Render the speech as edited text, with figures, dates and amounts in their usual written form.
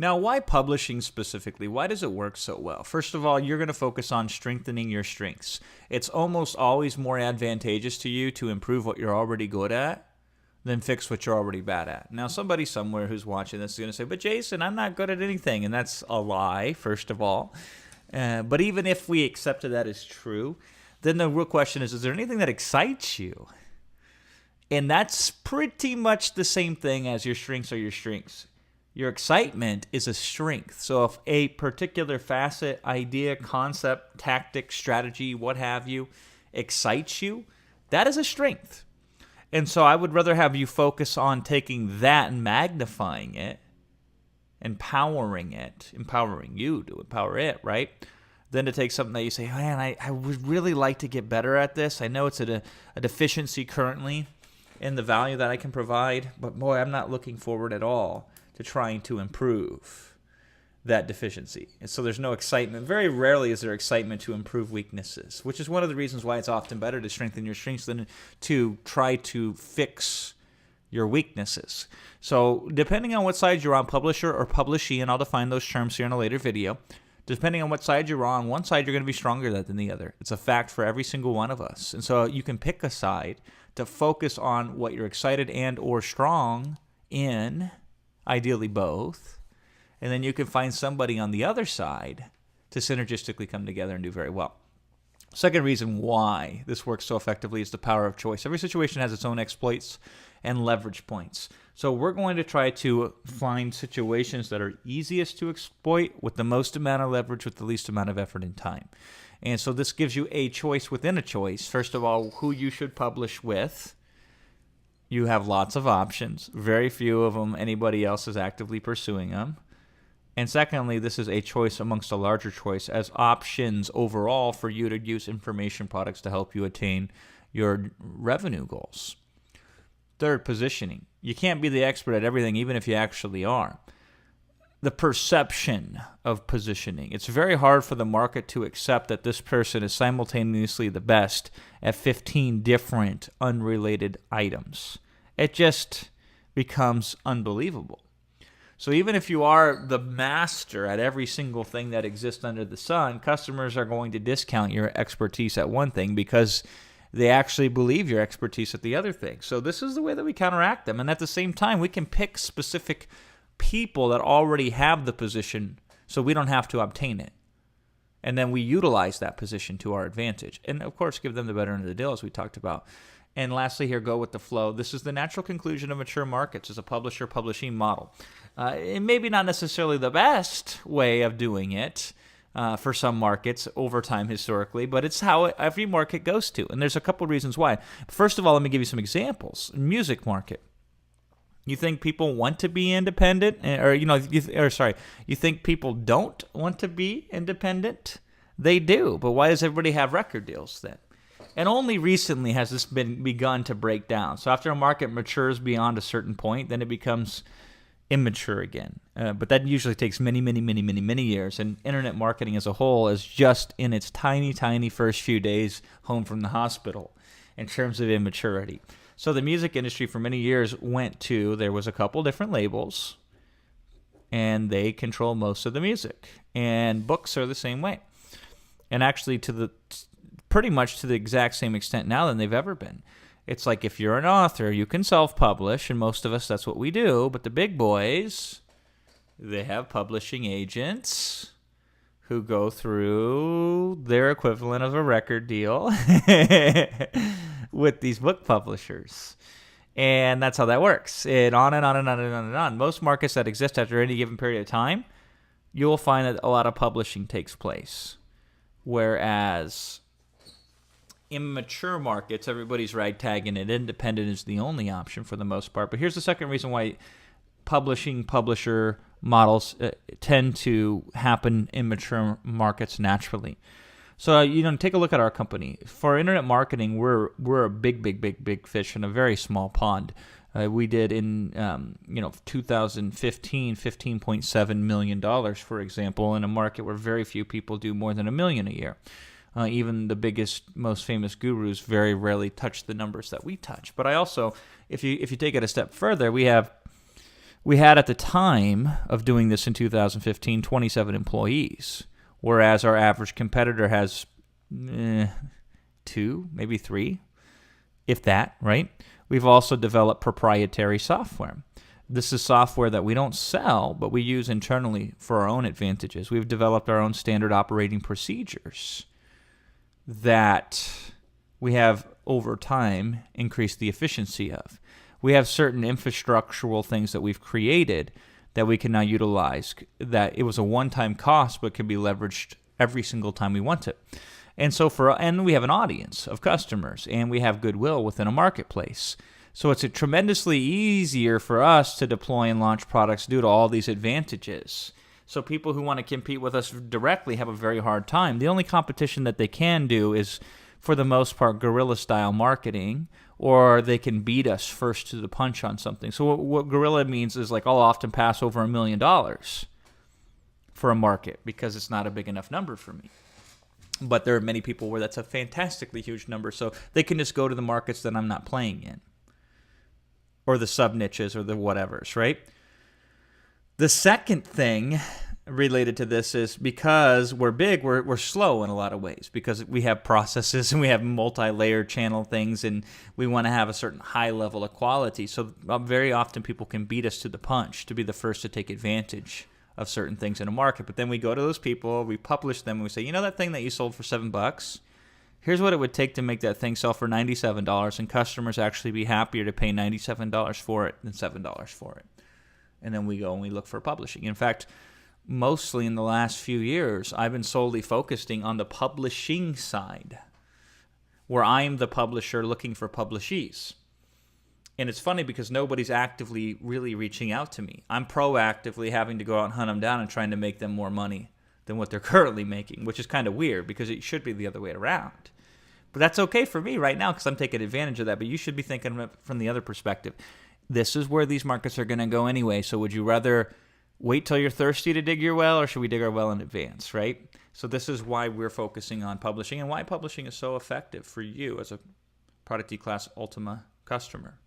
Now, why publishing specifically? Why does it work so well? First of all, you're going to focus on strengthening your strengths. It's almost always more advantageous to you to improve what you're already good at than fix what you're already bad at. Now, somebody somewhere who's watching this is going to say, but Jason, I'm not good at anything. And that's a lie, first of all. But even if we accepted that as true, then the real question is there anything that excites you? And that's pretty much the same thing as your strengths are your strengths. Your excitement is a strength. So if a particular facet, idea, concept, tactic, strategy, what have you, excites you, that is a strength. And so I would rather have you focus on taking that and magnifying it, empowering you to empower it, right? Than to take something that you say, man, I would really like to get better at this. I know it's a deficiency currently in the value that I can provide, but boy, I'm not looking forward at all to trying to improve that deficiency. And so there's no excitement. Very rarely is there excitement to improve weaknesses, which is one of the reasons why it's often better to strengthen your strengths than to try to fix your weaknesses. So depending on what side you're on, publisher or publishee, and I'll define those terms here in a later video, depending on what side you're on, one side you're going to be stronger than the other. It's a fact for every single one of us. And so you can pick a side to focus on what you're excited and or strong in, ideally both, and then you can find somebody on the other side to synergistically come together and do very well. Second reason why this works so effectively is the power of choice. Every situation has its own exploits and leverage points. So we're going to try to find situations that are easiest to exploit with the most amount of leverage with the least amount of effort and time. And so this gives you a choice within a choice. First of all, who you should publish with. You have lots of options. Very few of them anybody else is actively pursuing them. And secondly, this is a choice amongst a larger choice as options overall for you to use information products to help you attain your revenue goals. Third, positioning. You can't be the expert at everything even if you actually are. The perception of positioning. It's very hard for the market to accept that this person is simultaneously the best at 15 different unrelated items. It just becomes unbelievable. So even if you are the master at every single thing that exists under the sun, customers are going to discount your expertise at one thing because they actually believe your expertise at the other thing. So this is the way that we counteract them. And at the same time, we can pick specific people that already have the position so we don't have to obtain it. And then we utilize that position to our advantage. And of course, give them the better end of the deal as we talked about. And lastly here, go with the flow. This is the natural conclusion of mature markets as a publisher-publishing model. It may be not necessarily the best way of doing it for some markets over time historically, but it's how every market goes to. And there's a couple reasons why. First of all, let me give you some examples. Music market. You think people want to be independent, you think people don't want to be independent? They do, but why does everybody have record deals then? And only recently has this been begun to break down. So after a market matures beyond a certain point, then it becomes immature again. But that usually takes many, many, many, many, many years. And internet marketing as a whole is just in its tiny, tiny first few days home from the hospital in terms of immaturity. So the music industry for many years there was a couple different labels, and they control most of the music. And books are the same way. And actually pretty much to the exact same extent now than they've ever been. It's like if you're an author, you can self-publish, and most of us, that's what we do. But the big boys, they have publishing agents who go through their equivalent of a record deal with these book publishers. And that's how that works. And on and on and on and on and on. Most markets that exist after any given period of time, you will find that a lot of publishing takes place. Whereas in mature markets, everybody's ragtagging it. Independent is the only option for the most part. But here's the second reason why publisher models tend to happen in mature markets naturally. So, take a look at our company. For internet marketing, we're a big fish in a very small pond. We did in 2015, $15.7 million, for example, in a market where very few people do more than $1 million a year. Even the biggest, most famous gurus very rarely touch the numbers that we touch. But I also, if you take it a step further, we have We had at the time of doing this in 2015, 27 employees, whereas our average competitor has 2, maybe 3, if that, right? We've also developed proprietary software. This is software that we don't sell, but we use internally for our own advantages. We've developed our own standard operating procedures that we have over time increased the efficiency of. We have certain infrastructural things that we've created that we can now utilize, that it was a one-time cost but can be leveraged every single time we want it. And we have an audience of customers, and we have goodwill within a marketplace. So it's tremendously easier for us to deploy and launch products due to all these advantages. So people who want to compete with us directly have a very hard time. The only competition that they can do is, for the most part, guerrilla-style marketing, or they can beat us first to the punch on something. So what guerrilla means is, like, I'll often pass over $1 million for a market because it's not a big enough number for me. But there are many people where that's a fantastically huge number, so they can just go to the markets that I'm not playing in, or the sub-niches or the whatevers, right? The second thing related to this is, because we're big, we're slow in a lot of ways, because we have processes and we have multi-layer channel things, and we want to have a certain high level of quality. So very often people can beat us to the punch to be the first to take advantage of certain things in a market. But then we go to those people, we publish them, and we say, you know that thing that you sold for $7? Here's what it would take to make that thing sell for $97, and customers actually be happier to pay $97 for it than $7 for it. And then we go and we look for publishing. In fact, mostly in the last few years, I've been solely focusing on the publishing side, where I'm the publisher looking for publishees. And it's funny because nobody's actively really reaching out to me. I'm proactively having to go out and hunt them down and trying to make them more money than what they're currently making, which is kind of weird because it should be the other way around. But that's okay for me right now because I'm taking advantage of that. But you should be thinking of it from the other perspective. This is where these markets are going to go anyway. So would you rather wait till you're thirsty to dig your well, or should we dig our well in advance, right? So this is why we're focusing on publishing, and why publishing is so effective for you as a Product E-Class Ultima customer.